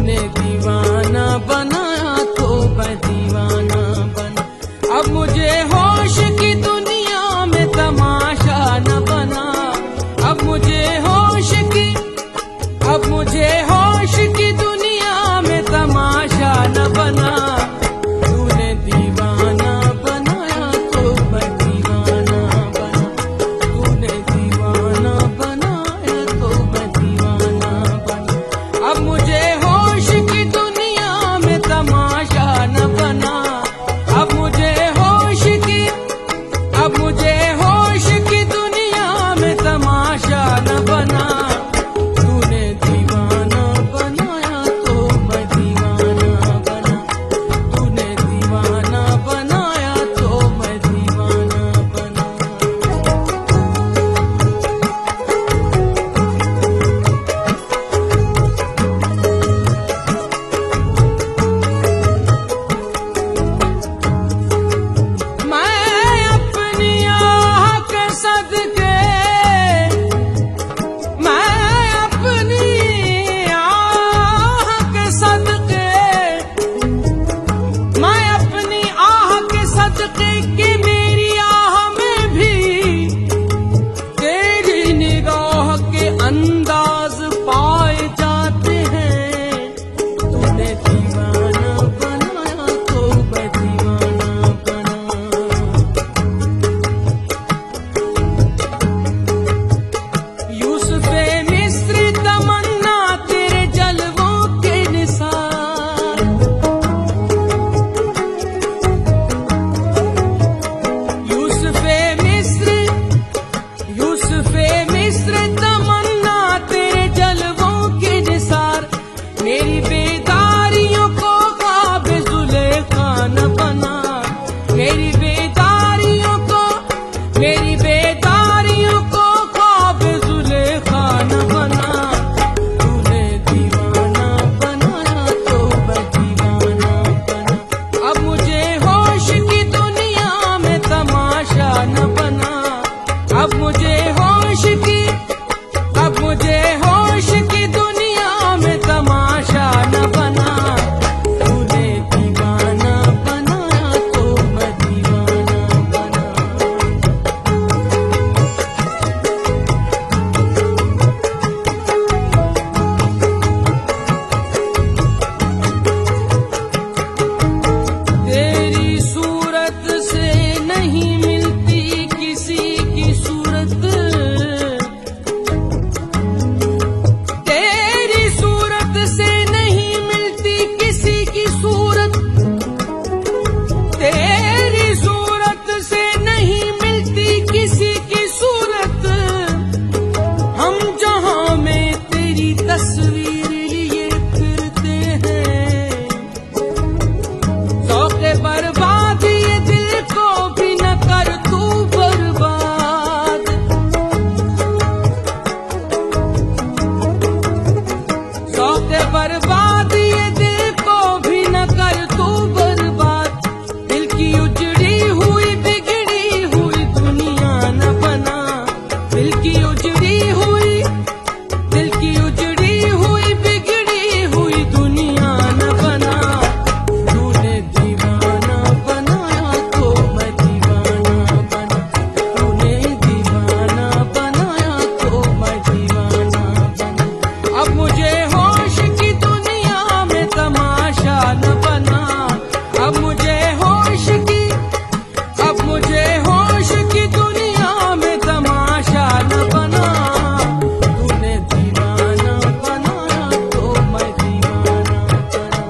तूने दीवाना बनाया तो मैं दीवाना बना। अब मुझे होश की दुनिया में तमाशा न बना। अब मुझे होश की दुनिया में तमाशा न बना। तूने दीवाना बनाया तो मैं दीवाना बना। तूने दीवाना बनाया तो मैं दीवाना बना। अब मुझे होश की दुनिया में तमाशा न बना। अब मुझे होश की दुनिया में तमाशा न बना। तूने दीवाना बनाया तो मैं दीवाना बना। तूने दीवाना बनाया तो मैं दीवाना बना। अंदाज पाए जाते हैं। तूने दीवाना बनाया तो मैं दीवाना बना। यूसुफे मिस्र तमन्ना तेरे जलवों के निसार। यूसुफे मिस्र तमन्ना तेरे जलवों के निसार। मेरी बेदारियों को ख्वाब जुलेखा न बना। मेरी बेदारियों को ख्वाब जुलेखा न बना। तूने दीवाना बनाया तो मैं दीवाना बना। अब मुझे होश की दुनिया में तमाशा न बना। अब मुझे होश की दुनिया में तमाशा न बना। तूने दीवाना बनाया तो मैं दीवाना बना। तेरी सूरत से नहीं मिलती किसी की सूरत। तेरी सूरत से नहीं मिलती किसी की सूरत। तेरी सूरत से नहीं मिलती किसी की सूरत। हम जहां में तेरी तस्वीर लिए फिरते हैं। शौक़े बर्बाद ये दिल को भी न कर तू बर्बाद। शौक़े बर्बाद ये दिल को भी न कर तू बर्बाद। दिल की उजड़ी हुई बिगड़ी हुई दुनिया न बना। दिल की उजड़ी हुई बिगड़ी हुई दुनिया न बना। तूने दीवाना बनाया तो मैं दीवाना बना। तूने दीवाना बनाया तो मैं दीवाना बना। अब मुझे होश की दुनिया में तमाशा न बना। अब मुझे होश की दुनिया में तमाशा न बना। तूने दीवाना बनाया तो मैं दीवाना बना।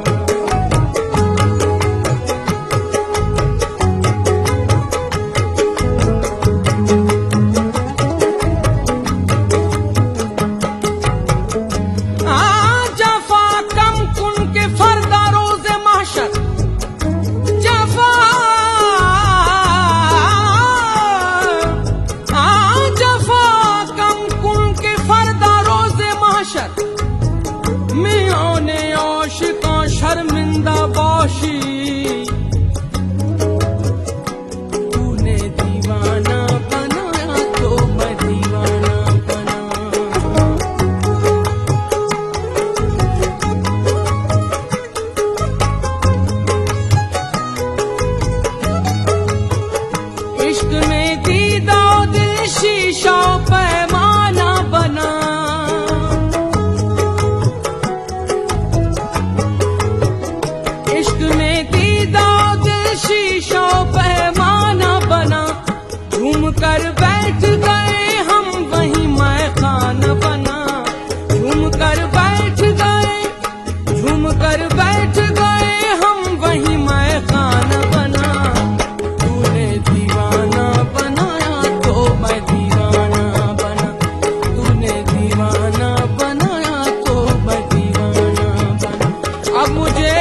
जफा कम कुन के फरदा रोज़े महशर। जफा कम कुन के फरदा रोज़े महशर। मैं आने आशिकां शर्मिंदा बाशी। तूने दीवाना बनाया तो मैं दीवाना बना। अब मुझे